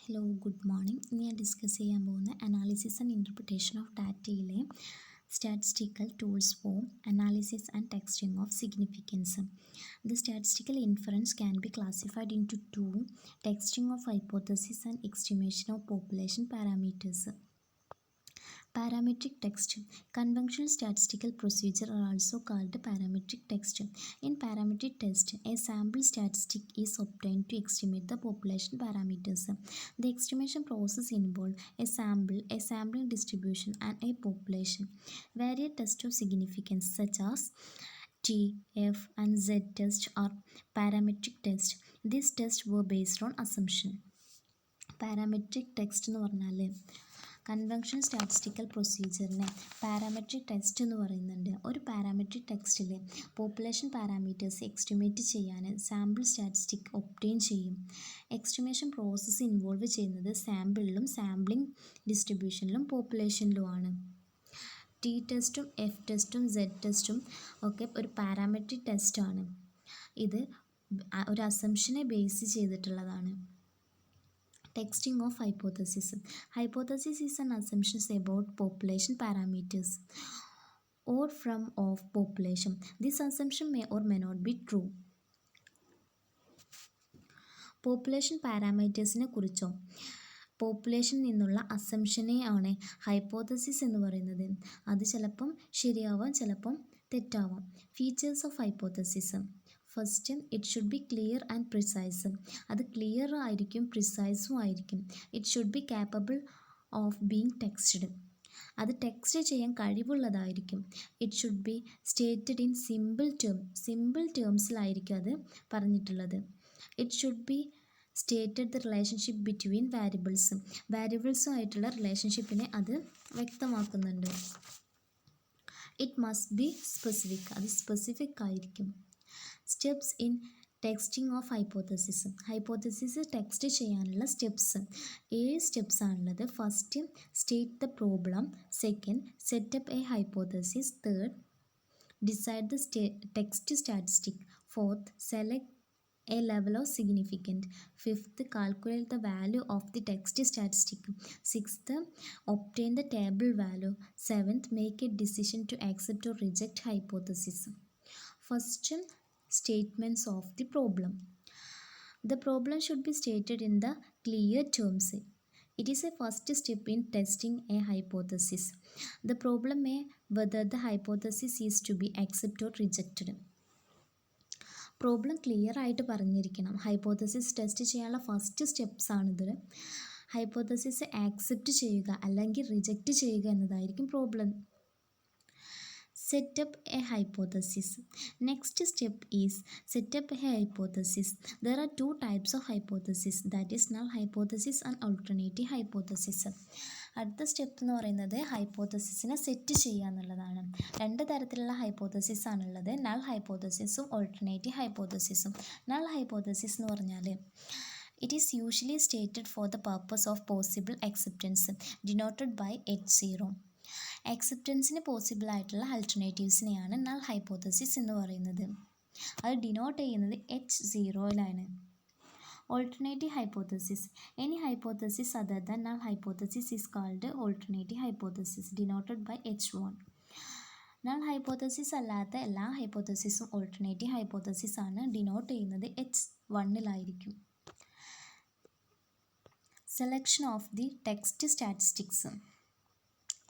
Hello good morning. ഇന്ന് ഞാൻ discuss ചെയ്യാൻ പോകുന്ന അനാലിസിസ് ആൻഡ് ഇൻ്റർപ്രിട്ടേഷൻ ഓഫ് ഡാറ്റയിലെ statistical tools for analysis and texting of significance. The statistical inference can be classified into two: texting of hypothesis and estimation of population parameters. Parametric text. Conventional statistical procedures are also called parametric text. In parametric test, a sample statistic is obtained to estimate the population parameters. The estimation process involves a sampling distribution, and a population. Various tests of significance such as T, F, and Z tests are parametric tests. These tests were based on assumption. Parametric text എന്ന് പറഞ്ഞാൽ conventional statistical പ്രൊസീജിയറിനെ parametric text എന്ന് പറയുന്നുണ്ട്. ഒരു parametric ടെക്സ്റ്റിൽ population parameters estimate ചെയ്യാൻ sample statistic obtain ചെയ്യും. Estimation process involve ചെയ്യുന്നത് സാമ്പിളിലും sampling ഡിസ്ട്രിബ്യൂഷനിലും പോപ്പുലേഷനിലുമാണ്. T ടെസ്റ്റും എഫ് ടെസ്റ്റും സെഡ് ടെസ്റ്റും ഒക്കെ ഒരു പാരാമെട്രിക് ടെസ്റ്റാണ്. ഇത് ഒരു അസംഷനെ ബേസ് ചെയ്തിട്ടുള്ളതാണ്. Texting of hypothesis. Hypothesis is an assumption about population parameters or from of population. This assumption may or may not be true. Population പാരാമീറ്റേഴ്സിനെ കുറിച്ചോ പോപ്പുലേഷനിൽ നിന്നുള്ള അസംഷനെ ആണ് ഹൈപ്പോത്തസിസ് എന്ന് പറയുന്നത്. അത് ചിലപ്പം ശരിയാവാം, ചിലപ്പം തെറ്റാവാം. Features of hypothesis. First, it should be clear and precise. അത് ക്ലിയർ ആയിരിക്കും, പ്രിസൈസും ആയിരിക്കും. It should be capable of being texted. അത് ടെക്സ്റ്റ് ചെയ്യാൻ കഴിവുള്ളതായിരിക്കും. It should be stated in simple ടേംസിലായിരിക്കും അത് പറഞ്ഞിട്ടുള്ളത്. It should be stated the relationship between വാരിയബിൾസുമായിട്ടുള്ള റിലേഷൻഷിപ്പിനെ അത് വ്യക്തമാക്കുന്നുണ്ട്. It must be specific. അത് സ്പെസിഫിക് ആയിരിക്കും. Steps in texting of hypothesis. Hypothesis text ചെയ്യാനുള്ള സ്റ്റെപ്സ് 7 സ്റ്റെപ്സ് ആണുള്ളത്. First, state the problem. Second, setup a hypothesis. Third, decide the text statistic. Fourth, select a level of significance. Fifth, calculate the value of the text statistic. Sixth, obtain the table value. Seventh, make a decision to accept or reject hypothesis. First, statements of the problem. The problem should be stated in the clear terms. It is a first step in testing a hypothesis. The problem may whether the hypothesis is to be accepted or rejected. Problem clear ആയിട്ട് പറഞ്ഞിരിക്കണം. Hypothesis test ചെയ്യാനുള്ള first steps ആണിത്. Hypothesis accept ചെയ്യുക അല്ലെങ്കിൽ reject ചെയ്യുക എന്നതായിരിക്കും problem. Setup a hypothesis. Next step is setup a hypothesis. There are 2 types of hypothesis, that is null hypothesis and alternative hypothesis. അടുത്ത step എന്ന് പറയുന്നത് ഹൈപ്പോത്തസിസിനെ സെറ്റ് ചെയ്യുക എന്നുള്ളതാണ്. 2 തരത്തിലുള്ള ഹൈപ്പോത്തസിസ് ആണുള്ളത്, നൾ ഹൈപ്പോത്തസിസും ഓൾട്ടർനേറ്റീവ് ഹൈപ്പോത്തസിസും. നൾ ഹൈപ്പോത്തസിസ് എന്ന് പറഞ്ഞാൽ it is usually stated for the purpose of possible acceptance denoted by H0. അക്സെപ്റ്റൻസിന് പോസിബിൾ ആയിട്ടുള്ള ആൾട്ടർനേറ്റീവ്സിനെയാണ് നൾ ഹൈപ്പോത്തസിസ് എന്ന് പറയുന്നത്. അത് ഡിനോട്ട് ചെയ്യുന്നത് H0യിലാണ്. Alternative hypothesis. Any hypothesis other than null hypothesis is called alternative hypothesis, denoted by H1. Null hypothesis അല്ലാത്ത എല്ലാ ഹൈപ്പോത്തസിസും ഓൾട്ടർനേറ്റീവ് ഹൈപ്പോത്തസിസ് ആണ്. ഡിനോട്ട് ചെയ്യുന്നത് H1ലായിരിക്കും. Selection of the text statistics.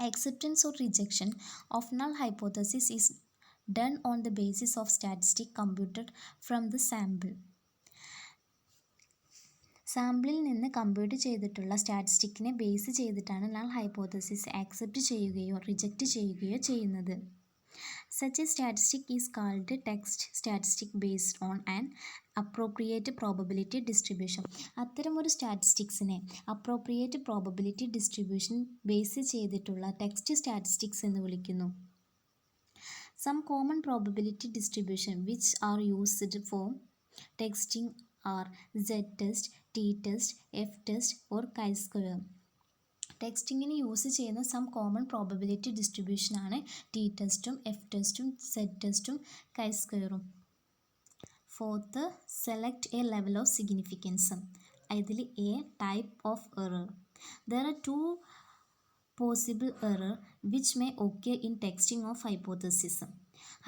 Acceptance or rejection of null hypothesis is done on the basis of statistic computed from the sample. സാമ്പിളിൽ നിന്ന് compute ചെയ്തിട്ടുള്ള സ്റ്റാറ്റിസ്റ്റിക്കിനെ ബേസ് ചെയ്തിട്ടാണ് നൾ ഹൈപ്പോത്തസിസ് ആക്സെപ്റ്റ് ചെയ്യുകയോ റിജക്റ്റ് ചെയ്യുകയോ ചെയ്യുന്നത്. Such a statistic is called text statistic based on an appropriate probability distribution. അത്തരമൊരു സ്റ്റാറ്റിസ്റ്റിക്സിനെ അപ്രോപ്രിയേറ്റ് പ്രോബബിലിറ്റി ഡിസ്ട്രിബ്യൂഷൻ ബേസ് ചെയ്തിട്ടുള്ള ടെക്സ്റ്റ് സ്റ്റാറ്റിസ്റ്റിക്സ് എന്ന് വിളിക്കുന്നു. Some common probability distribution which are used for texting are Z test, T test, F test or chi-square. ടെക്സ്റ്റിങ്ങിന് use ചെയ്യുന്ന some common probability ഡിസ്ട്രിബ്യൂഷനാണ് T ടെസ്റ്റും F ടെസ്റ്റും Z ടെസ്റ്റും chi-squareഉം. Fourth, select a level of significance. ഇതിൽ a type of error. There are two possible error which may occur in texting of hypothesis.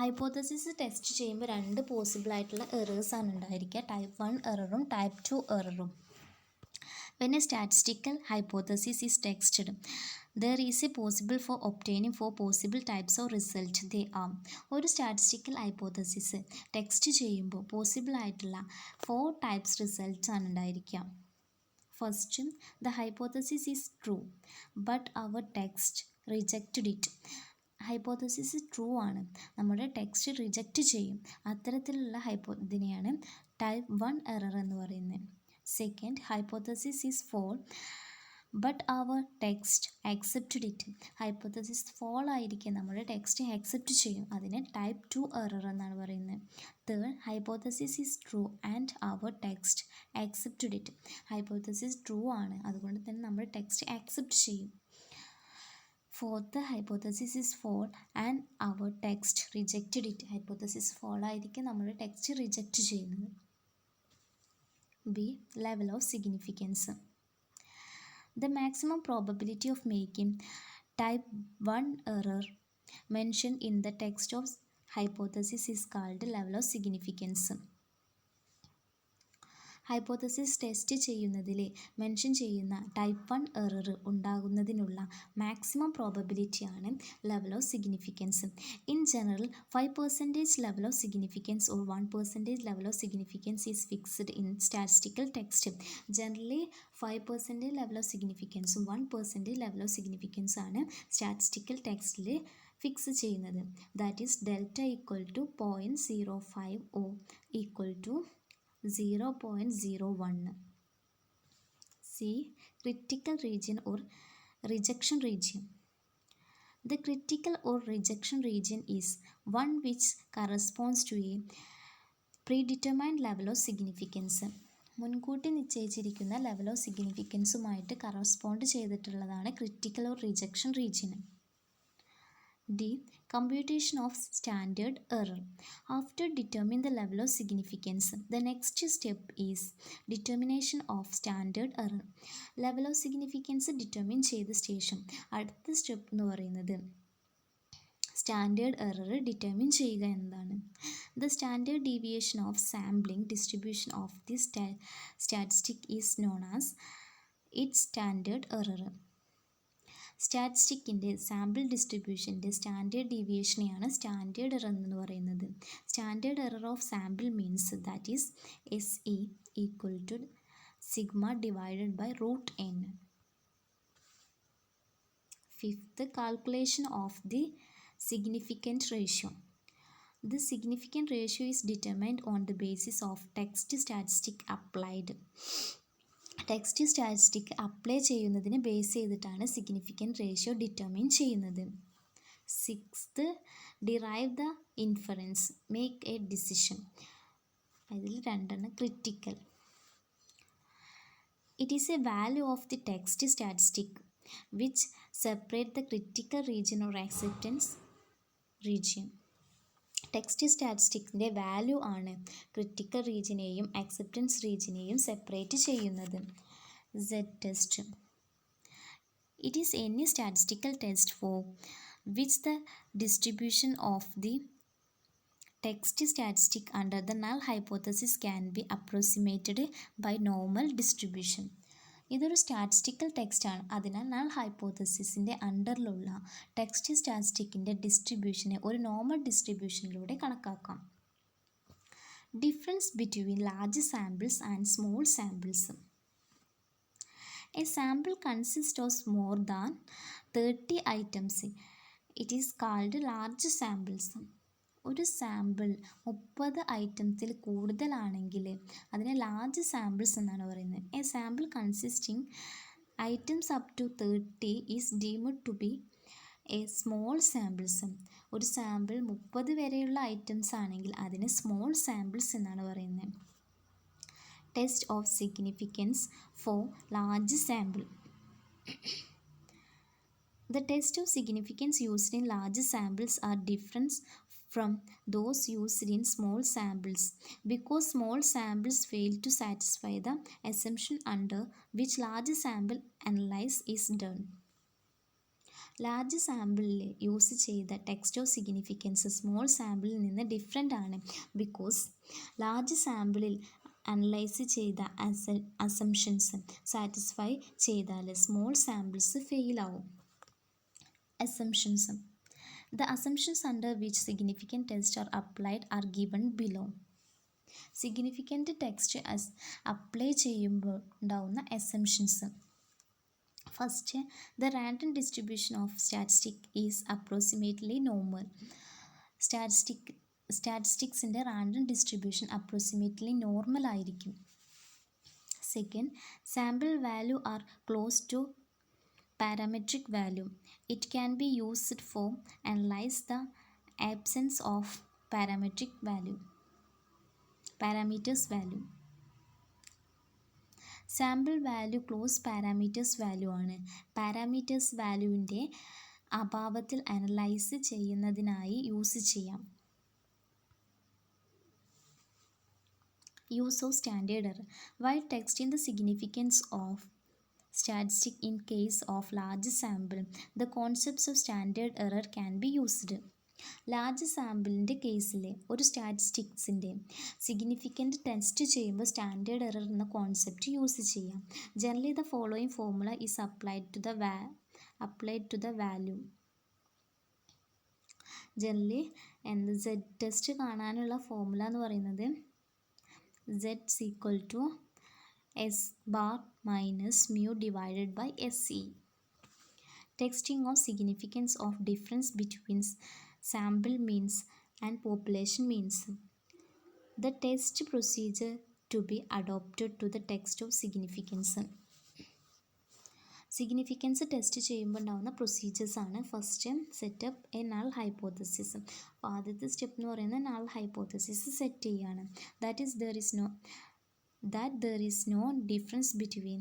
Hypothesis test ചെയ്യുമ്പോൾ രണ്ട് possible ആയിട്ടുള്ള എറേഴ്സാണ് ഉണ്ടായിരിക്കുക, ടൈപ്പ് 1 എററും ടൈപ്പ് 2 എററും. When a statistical hypothesis is tested, there is a possible for obtaining four possible types of result. They are: ഒരു statistical hypothesis test ചെയ്യുമ്പോൾ possible ആയിട്ടുള്ള 4 ടൈപ്സ് റിസൾട്ട്സ് ആണ് ഉണ്ടായിരിക്കുക. First, the hypothesis is true but our test rejected it. Hypothesis true ആണ്, നമ്മുടെ test reject ചെയ്യും. അത്തരത്തിലുള്ള ഇതിനെയാണ് ടൈപ്പ് 1 എറർ എന്ന് പറയുന്നത്. Second, hypothesis is false but our test accepted it. Hypothesis false ആയിരിക്കും, നമ്മുടെ ടെക്സ്റ്റ് ആക്സെപ്റ്റ് ചെയ്യും. അതിനെ ടൈപ്പ് 2 എറർ എന്നാണ് പറയുന്നത്. Third, hypothesis is true and our test accepted it. Hypothesis true ആണ്, അതുകൊണ്ട് തന്നെ നമ്മുടെ ടെക്സ്റ്റ് ആക്സെപ്റ്റ് ചെയ്യും. Fourth, hypothesis is false and our test rejected it. Hypothesis false ആയിരിക്കും, നമ്മുടെ ടെക്സ്റ്റ് റിജക്റ്റ് ചെയ്യുന്നത്. B. Level of significance. The maximum probability of making type 1 error mentioned in the text of hypothesis is called level of significance. Hypothesis test ചെയ്യുന്നതിൽ mention ചെയ്യുന്ന type 1 error ഉണ്ടാകുന്നതിനുള്ള maximum പ്രോബബിലിറ്റിയാണ് level of significance. In general 5% level of significance or 1% level of significance is fixed in statistical text. Generally 5% level of സിഗ്നിഫിക്കൻസും 1% level of സിഗ്നിഫിക്കൻസും ആണ് statistical ടെക്സ്റ്റിൽ fix ചെയ്യുന്നത്. That is delta equal to 0.05 or equal to 0.01. C. Critical region or rejection region. The critical or rejection region is one which corresponds to a predetermined level of significance. മുൻകൂട്ടി നിശ്ചയിച്ചിരിക്കുന്ന level of സിഗ്നിഫിക്കൻസുമായിട്ട് correspond ചെയ്തിട്ടുള്ളതാണ് critical or rejection region. D. Computation of standard error. After determining the level of significance, the next step is determination of standard error. Level of significance determine ചെയ്ത ശേഷം അടുത്ത step എന്ന് പറയുന്നത് standard error determine ചെയ്യുക എന്നതാണ്. The standard deviation of sampling distribution of the statistic is known as its standard error. സ്റ്റാറ്റിസ്റ്റിക്കിൻ്റെ sample ഡിസ്ട്രിബ്യൂഷൻ്റെ standard ഡീവിയേഷനെയാണ് സ്റ്റാൻഡേർഡ് എറർ എന്ന് പറയുന്നത്. Standard error of sample means that is SE equal to sigma divided by √n. Fifth, calculation of the significant ratio. The significant ratio is determined on the basis of text statistic applied. Text statistic apply ചെയ്യുന്നതിന് base ചെയ്തിട്ടാണ് significant ratio determine ചെയ്യുന്നത്. Sixth, derive the inference, make a decision. അതിൽ രണ്ടെണ്ണം critical. It is a value of the text statistic which separate the critical region or acceptance region. Text സ്റ്റാറ്റിസ്റ്റിക്സിൻ്റെ value ആണ് critical റീജിയനെയും acceptance റീജിയനെയും separate ചെയ്യുന്നത്. Z test. It is any statistical test for which the distribution of the text statistic under the null hypothesis can be approximated by normal distribution. ഇതൊരു statistical ടെക്സ്റ്റാണ്, അതിനാൽ null ഹൈപ്പോത്തസിസിൻ്റെ അണ്ടറിലുള്ള text സ്റ്റാറ്റിസ്റ്റിക്കിൻ്റെ ഡിസ്ട്രിബ്യൂഷനെ ഒരു normal ഡിസ്ട്രിബ്യൂഷനിലൂടെ കണക്കാക്കാം. Difference between large samples and small samples. A sample consist of more than 30 items. It is called large samples. ഒരു sample 30 ഐറ്റംസിൽ കൂടുതലാണെങ്കിൽ അതിനെ ലാർജ് സാമ്പിൾസ് എന്നാണ് പറയുന്നത്. A sample consisting items up to 30 is deemed to be a small samples. ഒരു sample 30 വരെയുള്ള items ആണെങ്കിൽ അതിന് സ്മോൾ സാമ്പിൾസ് എന്നാണ് പറയുന്നത്. Test of significance for large sample. The test of significance used in large samples are different from those used in small samples because small samples fail to satisfy the assumption under which large sample analysis is done. Large സാമ്പിളിൽ use ചെയ്ത text of significance small സാമ്പിളിൽ നിന്ന് different ആണ്. Because large സാമ്പിളിൽ analyse ചെയ്ത assumptions satisfy ചെയ്താൽ small samples fail ആവും. Assumptions. The assumptions under which significant tests are applied are given below. Significant text apply ചെയ്യുമ്പോൾ ഉണ്ടാവുന്ന assumptions. First, the random distribution of statistic is approximately normal. സ്റ്റാറ്റിസ്റ്റിക്സിൻ്റെ random distribution approximately normal ആയിരിക്കും. Second, sample value are close to parametric value. It can be used for analyze the absence of parameters value. Sample value close parameters value ആണ്. Parameters വാല്യൂവിൻ്റെ അഭാവത്തിൽ analyse ചെയ്യുന്നതിനായി use ചെയ്യാം. Use of standard error. While testing the significance of statistic in case of large sample, the concepts of standard error can be used. Large സാമ്പിളിൻ്റെ കേസിൽ ഒരു സ്റ്റാറ്റിസ്റ്റിക്സിൻ്റെ significant test ചെയ്യുമ്പോൾ standard error എന്ന concept use ചെയ്യാം. Generally the following formula is applied to the value. Generally Z test കാണാനുള്ള formula എന്ന് പറയുന്നത് Z equal to S bar minus mu divided by SE. Testing of significance of difference between sample means and population means. The test procedure to be adopted to the test of significance. Significance test ചെയ്യുമ്പോൾ ഉണ്ടാകുന്ന പ്രൊസീജിയേഴ്സാണ്. First, setup a null hypothesis. അപ്പോൾ ആദ്യത്തെ step എന്ന് പറയുന്നത് null hypothesis set ചെയ്യുകയാണ്. that there is no difference between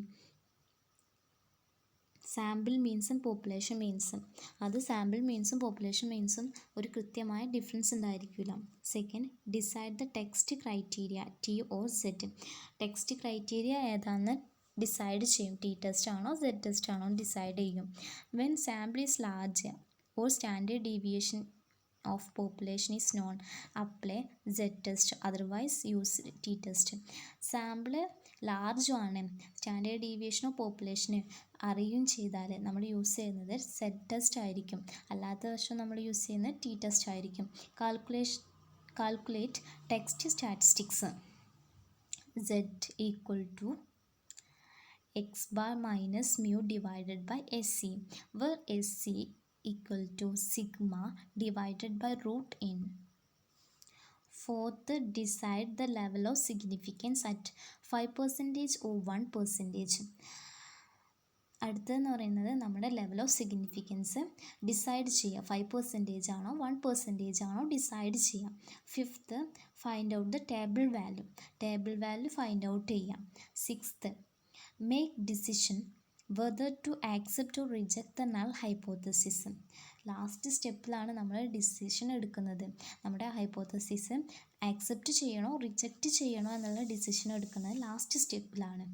sample മീൻസും population മീൻസും. അത് സാമ്പിൾ മീൻസും പോപ്പുലേഷൻ മീൻസും ഒരു കൃത്യമായ ഡിഫറൻസ് ഉണ്ടായിരിക്കില്ല. Second, decide the text criteria T or Z. Text criteria ഏതാണെന്ന് ഡിസൈഡ് ചെയ്യും. T ടെസ്റ്റ് ആണോ Z ടെസ്റ്റ് ആണോ ഡിസൈഡ് ചെയ്യും. When sample is large or standard deviation of population is known, apply Z test, otherwise use T test. Sample ലാർജും ആണ്, standard ഡീവിയേഷനോ പോപ്പുലേഷനോ അറിയുകയും ചെയ്താൽ നമ്മൾ യൂസ് ചെയ്യുന്നത് Z ടെസ്റ്റ് ആയിരിക്കും. അല്ലാത്ത വർഷം നമ്മൾ യൂസ് ചെയ്യുന്നത് T ടെസ്റ്റ് ആയിരിക്കും. Calculate test statistics. Z equal to X bar minus mu divided by SC, where SC equal to sigma divided by root n. Fourth, decide the level of significance at 5% or 1%. അടുത്തതെന്ന് പറയുന്നത് നമ്മുടെ level of significance decide ചെയ്യുക. 5% ആണോ 1% ആണോ decide ചെയ്യാം. Fifth, find out the table value find out ചെയ്യാം. Sixth, make decision whether to accept or reject the null hypothesis. Last സ്റ്റെപ്പിലാണ് നമ്മൾ ഡിസിഷൻ എടുക്കുന്നത്. നമ്മുടെ ഹൈപ്പോത്തസിസ് ആക്സെപ്റ്റ് ചെയ്യണോ റിജക്റ്റ് ചെയ്യണോ എന്നുള്ള ഡിസിഷൻ എടുക്കുന്നത് ലാസ്റ്റ് സ്റ്റെപ്പിലാണ്.